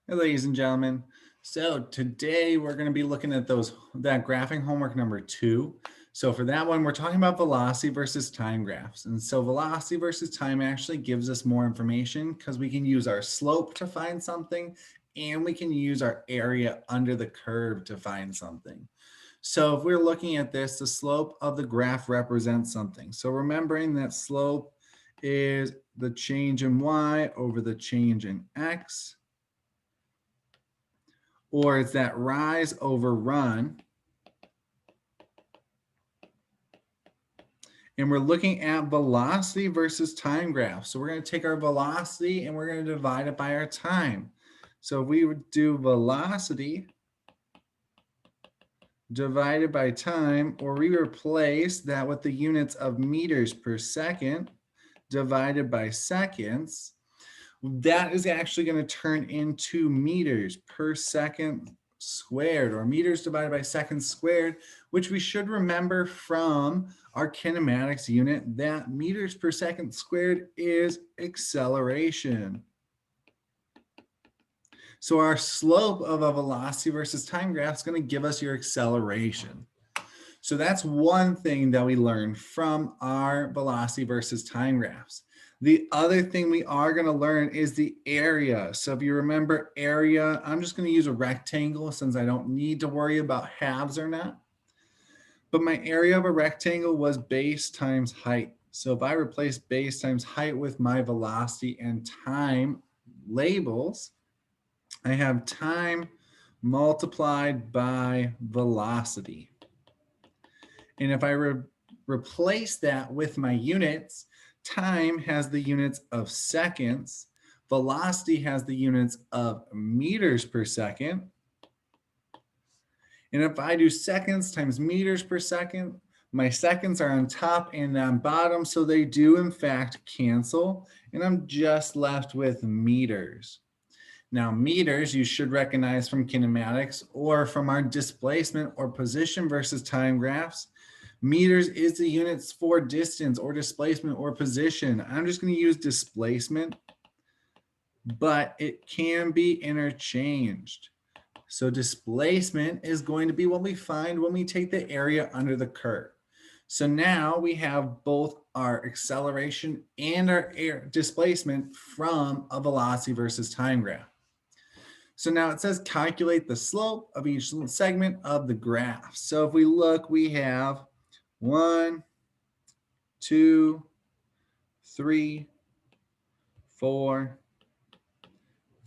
Hey, ladies and gentlemen. So today we're going to be looking at that graphing homework number 2. So for that one, we're talking about velocity versus time graphs. And so velocity versus time actually gives us more information because we can use our slope to find something and we can use our area under the curve to find something. So if we're looking at this, the slope of the graph represents something. So remembering that slope is the change in y over the change in x, or it's that rise over run. And we're looking at velocity versus time graph. So we're going to take our velocity and we're going to divide it by our time. So if we would do velocity divided by time, or we replace that with the units of meters per second divided by seconds, that is actually going to turn into meters per second squared, or meters divided by seconds squared, which we should remember from our kinematics unit that meters per second squared is acceleration. So our slope of a velocity versus time graph is going to give us your acceleration. So that's one thing that we learned from our velocity versus time graphs. The other thing we are going to learn is the area. So if you remember area, I'm just going to use a rectangle since I don't need to worry about halves or not. But my area of a rectangle was base times height. So if I replace base times height with my velocity and time labels, I have time multiplied by velocity. And if I replace that with my units, time has the units of seconds, velocity has the units of meters per second. And if I do seconds times meters per second, my seconds are on top and on bottom, so they do in fact cancel, and I'm just left with meters. Now, meters you should recognize from kinematics or from our displacement or position versus time graphs. Meters is the units for distance or displacement or position. I'm just going to use displacement, but it can be interchanged. So displacement is going to be what we find when we take the area under the curve. So now we have both our acceleration and our displacement from a velocity versus time graph. So now it says calculate the slope of each segment of the graph. So if we look, we have 1, 2, 3, 4,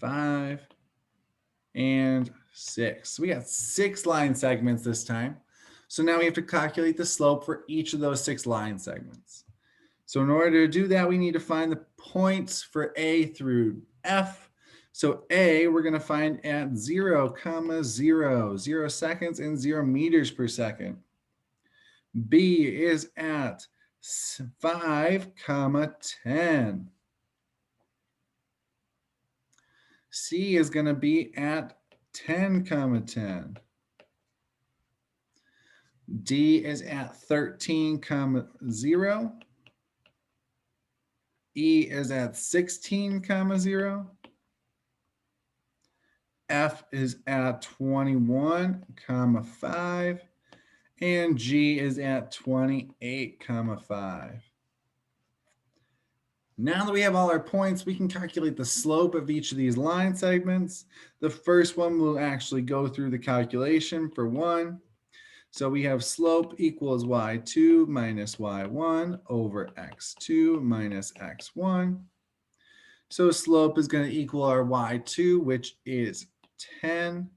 5, and 6. So we got 6 line segments this time. So now we have to calculate the slope for each of those 6 line segments. So in order to do that, we need to find the points for A through F. So A, we're going to find at 0, 0 seconds and 0 meters per second. B is at 5, 10. C is going to be at 10, 10. D is at 13, 0. E is at 16, 0. F is at 21, 5. And G is at 28, 5. Now that we have all our points, we can calculate the slope of each of these line segments. The first one will actually go through the calculation for 1. So we have slope equals y2 minus y1 over x2 minus x1. So slope is going to equal our y2, which is 10,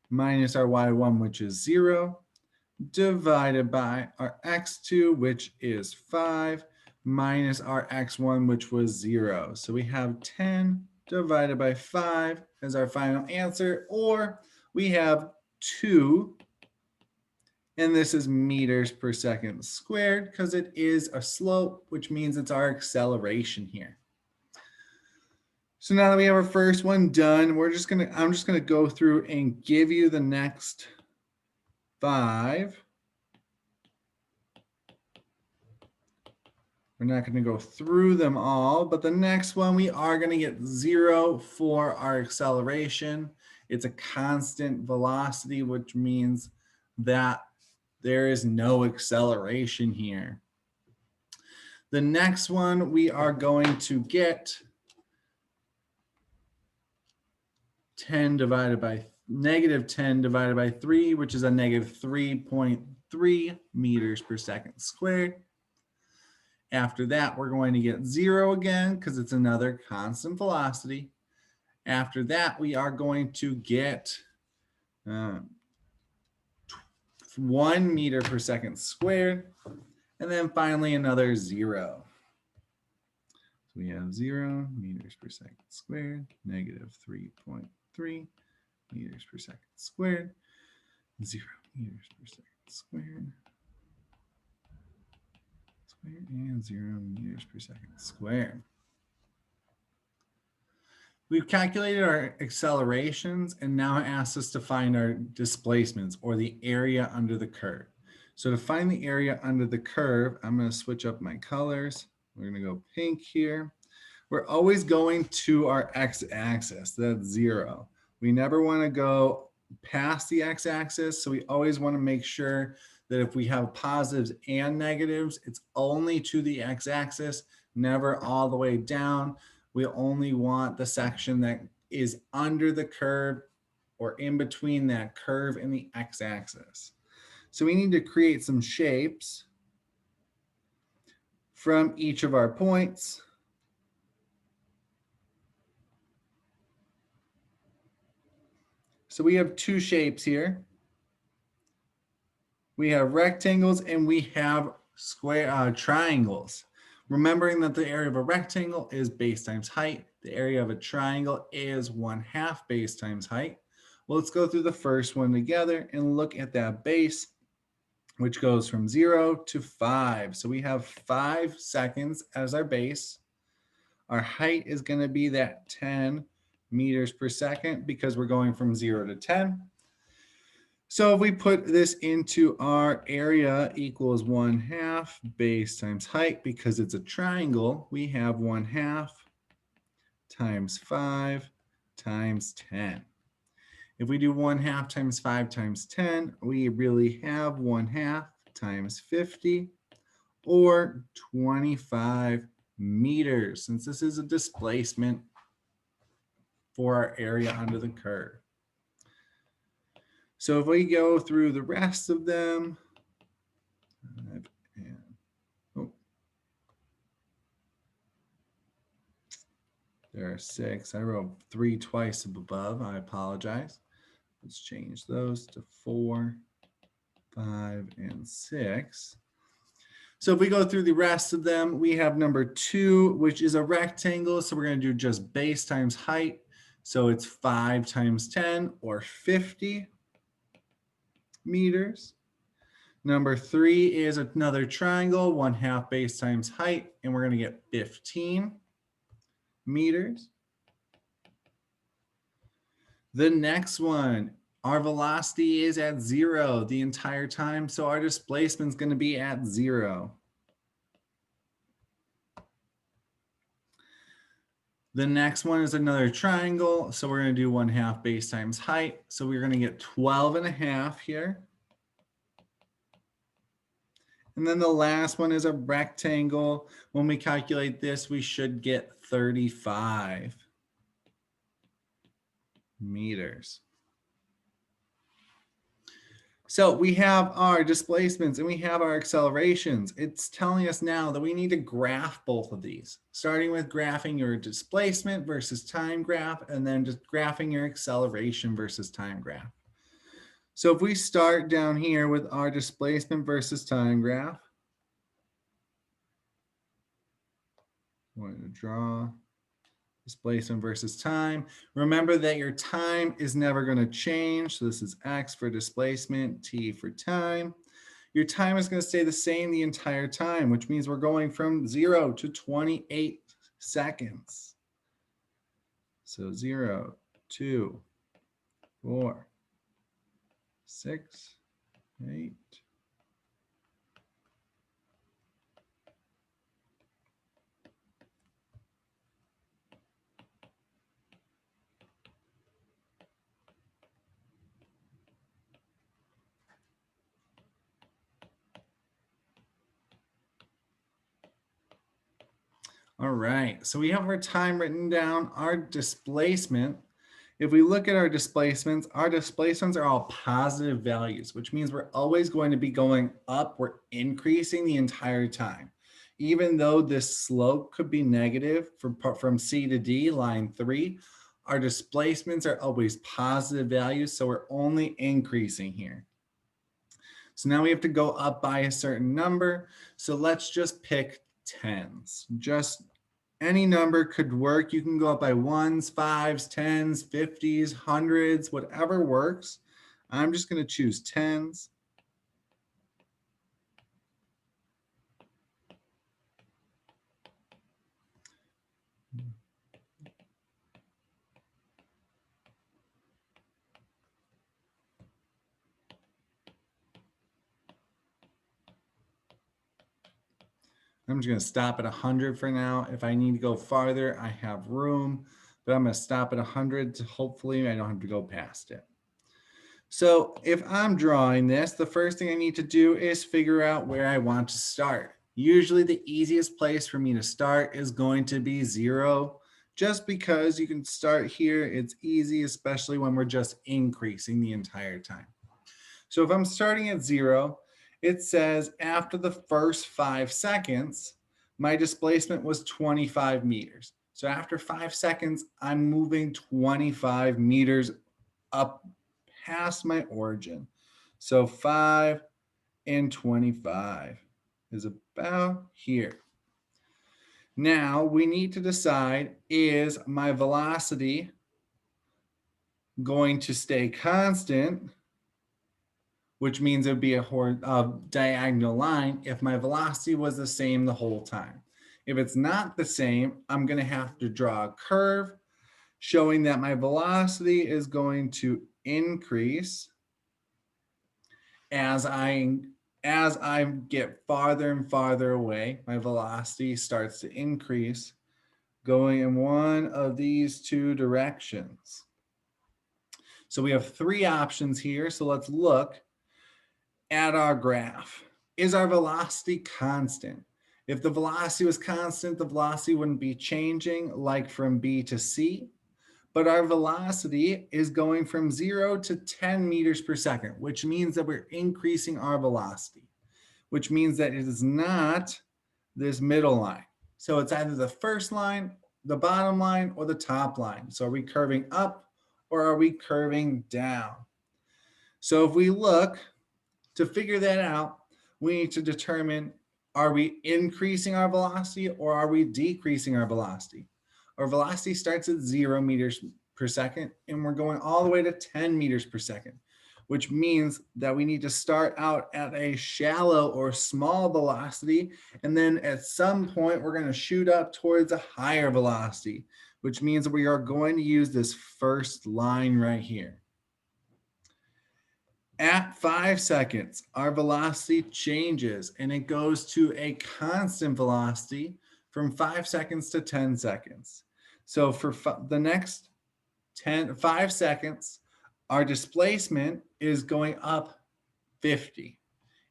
minus our y1, which is 0, divided by our x2, which is 5, minus our x1, which was 0. So we have 10 divided by 5 as our final answer, or we have 2, and this is meters per second squared because it is a slope, which means it's our acceleration here. So now that we have our first one done, I'm just gonna go through and give you the next 5. We're not going to go through them all, but the next one we are going to get 0 for our acceleration. It's a constant velocity, which means that there is no acceleration here. The next one we are going to get 10 divided by negative 10 divided by 3, which is a negative 3.3 meters per second squared. After that, we're going to get 0 again because it's another constant velocity. After that, we are going to get 1 meter per second squared. And then finally another 0. So we have 0 meters per second squared, negative 3.3 meters per second squared, 0 meters per second squared, and 0 meters per second squared. We've calculated our accelerations and now it asks us to find our displacements or the area under the curve. So to find the area under the curve, I'm going to switch up my colors. We're going to go pink here. We're always going to our x-axis, that's 0. We never want to go past the x-axis, so we always want to make sure that if we have positives and negatives, it's only to the x-axis, never all the way down. We only want the section that is under the curve or in between that curve and the x-axis. So we need to create some shapes from each of our points. So we have two shapes here. We have rectangles and we have square triangles. Remembering that the area of a rectangle is base times height. The area of a triangle is 1/2 base times height. Well, let's go through the first one together and look at that base, which goes from 0 to 5. So we have 5 seconds as our base. Our height is going to be that 10 meters per second because we're going from 0 to 10. So if we put this into our area equals 1/2 base times height, because it's a triangle, we have 1/2 times 5 times 10. If we do 1/2 times 5 times 10, we really have 1/2 times 50 or 25 meters, since this is a displacement for our area under the curve. So if we go through the rest of them, there are 6. I wrote 3 twice above. I apologize. Let's change those to 4, 5, and 6. So if we go through the rest of them, we have number 2, which is a rectangle. So we're going to do just base times height. So it's 5 times 10 or 50 meters. Number 3 is another triangle, 1/2 base times height, and we're going to get 15 meters. The next one, our velocity is at 0 the entire time, so our displacement is going to be at 0. The next one is another triangle, so we're going to do 1/2 base times height, so we're going to get 12.5 here. And then the last one is a rectangle. When we calculate this, we should get 35 meters. So we have our displacements and we have our accelerations. It's telling us now that we need to graph both of these, starting with graphing your displacement versus time graph, and then just graphing your acceleration versus time graph. So if we start down here with our displacement versus time graph, I'm going to draw displacement versus time. Remember that your time is never going to change. So this is X for displacement, T for time. Your time is going to stay the same the entire time, which means we're going from 0 to 28 seconds. So 0, 2, 4, 6, 8, All right, so we have our time written down, our displacement. If we look at our displacements are all positive values, which means we're always going to be going up. We're increasing the entire time. Even though this slope could be negative from C to D, line 3, our displacements are always positive values, so we're only increasing here. So now we have to go up by a certain number. So let's just pick tens. Just any number could work. You can go up by ones, fives, tens, 50s, hundreds, whatever works. I'm just going to choose tens. I'm just going to stop at 100 for now. If I need to go farther, I have room, but I'm going to stop at 100 to hopefully I don't have to go past it. So if I'm drawing this, the first thing I need to do is figure out where I want to start. Usually the easiest place for me to start is going to be 0, just because you can start here. It's easy, especially when we're just increasing the entire time. So if I'm starting at 0, it says after the first 5 seconds, my displacement was 25 meters. So after 5 seconds, I'm moving 25 meters up past my origin. So 5 and 25 is about here. Now we need to decide, is my velocity going to stay constant, which means it would be a diagonal line if my velocity was the same the whole time. If it's not the same, I'm going to have to draw a curve showing that my velocity is going to increase as I get farther and farther away. My velocity starts to increase going in one of these two directions. So we have 3 options here. So let's look at our graph. Is our velocity constant? If the velocity was constant, the velocity wouldn't be changing like from B to C. But our velocity is going from 0 to 10 meters per second, which means that we're increasing our velocity, which means that it is not this middle line. So it's either the first line, the bottom line, or the top line. So are we curving up or are we curving down? So if we look to figure that out, we need to determine, are we increasing our velocity or are we decreasing our velocity? Our velocity starts at 0 meters per second and we're going all the way to 10 meters per second, which means that we need to start out at a shallow or small velocity. And then at some point, we're going to shoot up towards a higher velocity, which means we are going to use this first line right here. At 5 seconds, our velocity changes and it goes to a constant velocity from 5 seconds to 10 seconds. So for the next 5 seconds, our displacement is going up 50.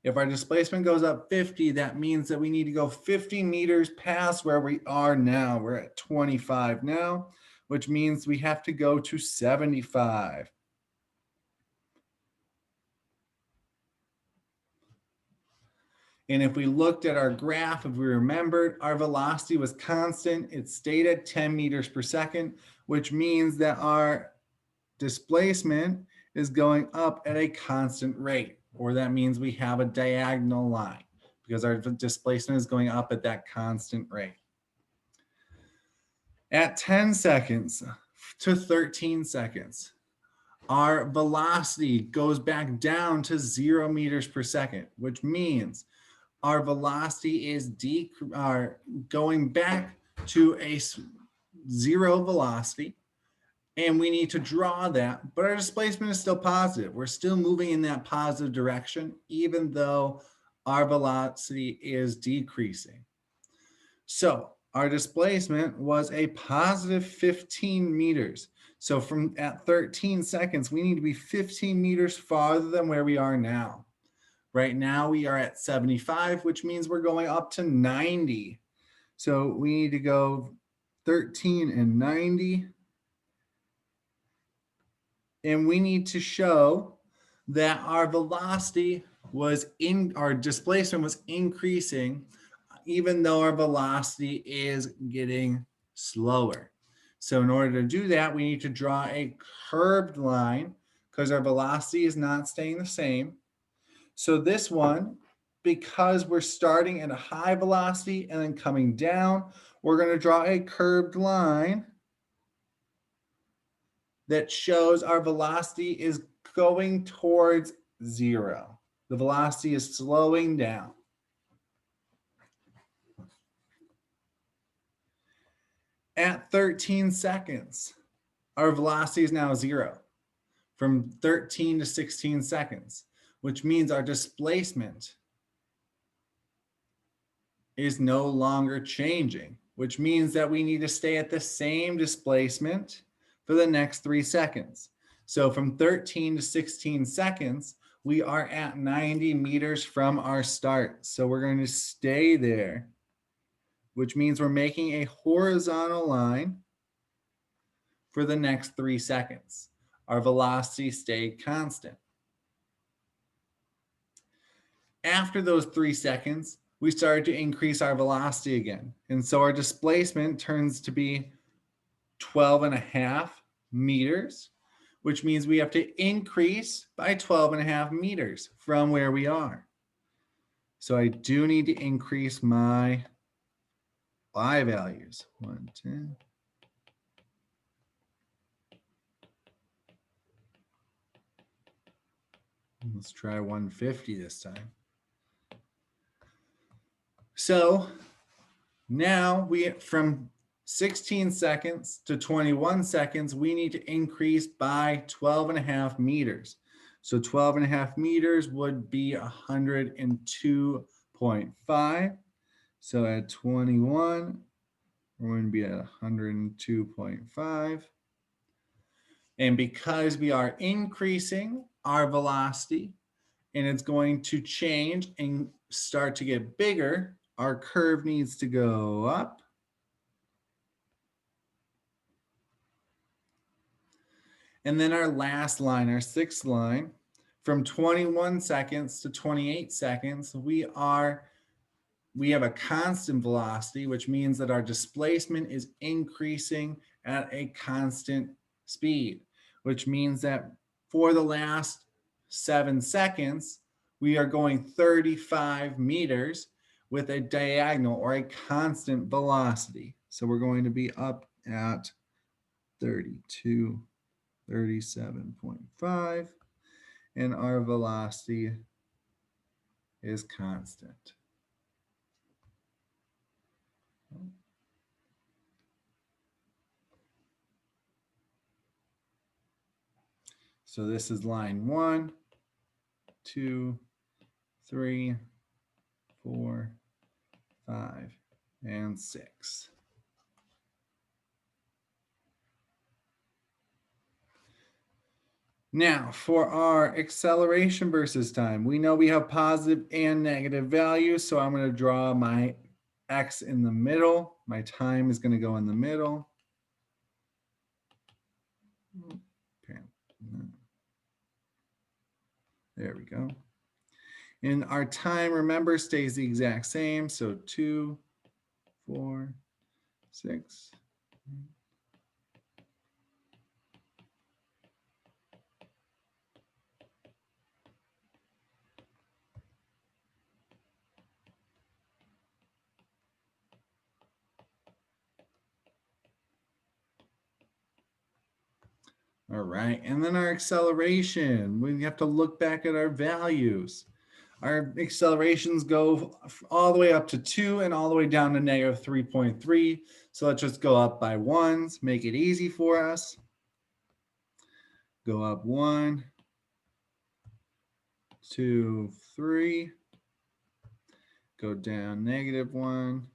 If our displacement goes up 50, that means that we need to go 50 meters past where we are now. We're at 25 now, which means we have to go to 75. And if we looked at our graph, if we remembered, our velocity was constant. It stayed at 10 meters per second, which means that our displacement is going up at a constant rate, or that means we have a diagonal line because our displacement is going up at that constant rate. At 10 seconds to 13 seconds, our velocity goes back down to 0 meters per second, which means our velocity is going back to a 0 velocity, and we need to draw that, but our displacement is still positive. We're still moving in that positive direction, even though our velocity is decreasing. So our displacement was a positive 15 meters. So from at 13 seconds, we need to be 15 meters farther than where we are now. Right now we are at 75, which means we're going up to 90. So we need to go 13 and 90. And we need to show that our velocity was our displacement was increasing, even though our velocity is getting slower. So in order to do that, we need to draw a curved line because our velocity is not staying the same. So this one, because we're starting at a high velocity and then coming down, we're going to draw a curved line that shows our velocity is going towards 0. The velocity is slowing down. At 13 seconds, our velocity is now 0 from 13 to 16 seconds, which means our displacement is no longer changing, which means that we need to stay at the same displacement for the next 3 seconds. So from 13 to 16 seconds, we are at 90 meters from our start. So we're going to stay there, which means we're making a horizontal line for the next 3 seconds. Our velocity stayed constant. After those 3 seconds, we started to increase our velocity again. And so our displacement turns to be 12.5 meters, which means we have to increase by 12.5 meters from where we are. So I do need to increase my y values. 110. Let's try 150 this time. So now from 16 seconds to 21 seconds, we need to increase by 12.5 meters. So 12.5 meters would be 102.5. So at 21, we're going to be at 102.5. And because we are increasing our velocity and it's going to change and start to get bigger, our curve needs to go up. And then our last line, our 6th line, from 21 seconds to 28 seconds, we have a constant velocity, which means that our displacement is increasing at a constant speed, which means that for the last 7 seconds, we are going 35 meters with a diagonal or a constant velocity. So we're going to be up at 32, 37.5, and our velocity is constant. So this is line 1, 2, 3, 4, 5, and 6. Now, for our acceleration versus time, we know we have positive and negative values. So I'm going to draw my x in the middle. My time is going to go in the middle. There we go. And our time, remember, stays the exact same. So 2, 4, 6. All right, and then our acceleration, we have to look back at our values. Our accelerations go all the way up to 2 and all the way down to negative 3.3. So let's just go up by 1s, make it easy for us. Go up 1, 2, 3. Go down negative 1,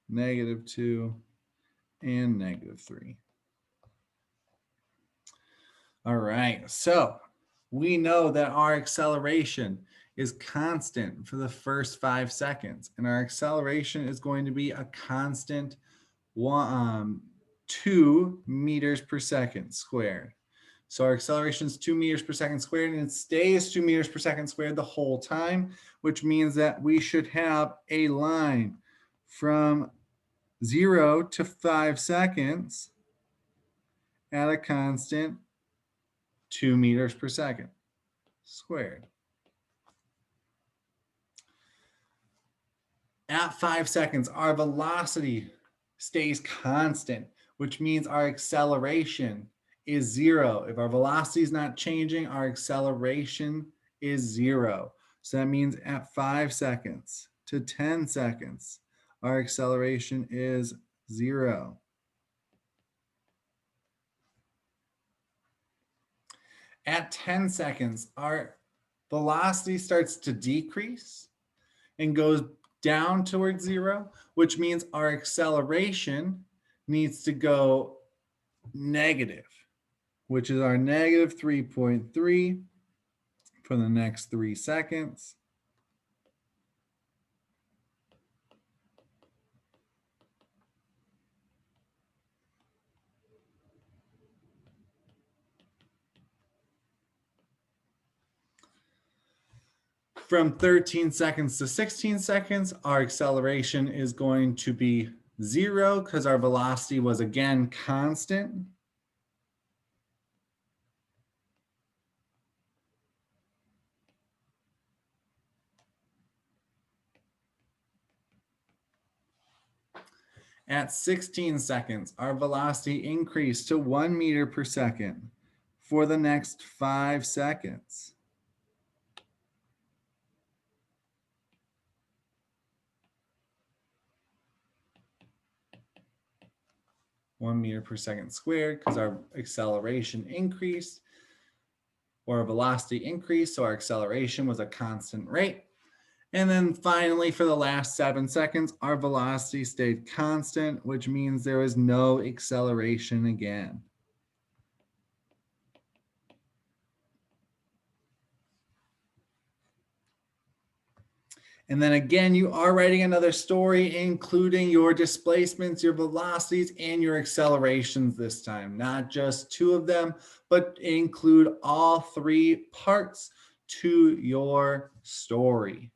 negative 2, and negative 3. All right, so we know that our acceleration is constant for the first 5 seconds, and our acceleration is going to be a constant 2 meters per second squared. So our acceleration is 2 meters per second squared, and it stays 2 meters per second squared the whole time, which means that we should have a line from 0 to 5 seconds at a constant 2 meters per second squared. At 5 seconds, our velocity stays constant, which means our acceleration is 0. If our velocity is not changing, our acceleration is 0. So that means at 5 seconds to 10 seconds, our acceleration is 0. At 10 seconds, our velocity starts to decrease and goes down towards 0, which means our acceleration needs to go negative, which is our negative 3.3 for the next 3 seconds. From 13 seconds to 16 seconds, our acceleration is going to be 0 because our velocity was again constant. At 16 seconds, our velocity increased to 1 meter per second for the next 5 seconds. One meter per second squared because our acceleration increased, or our velocity increased, so our acceleration was a constant rate. And then finally, for the last 7 seconds, our velocity stayed constant, which means there was no acceleration again. And then again, you are writing another story, including your displacements, your velocities, and your accelerations this time. Not just 2 of them, but include all 3 parts to your story.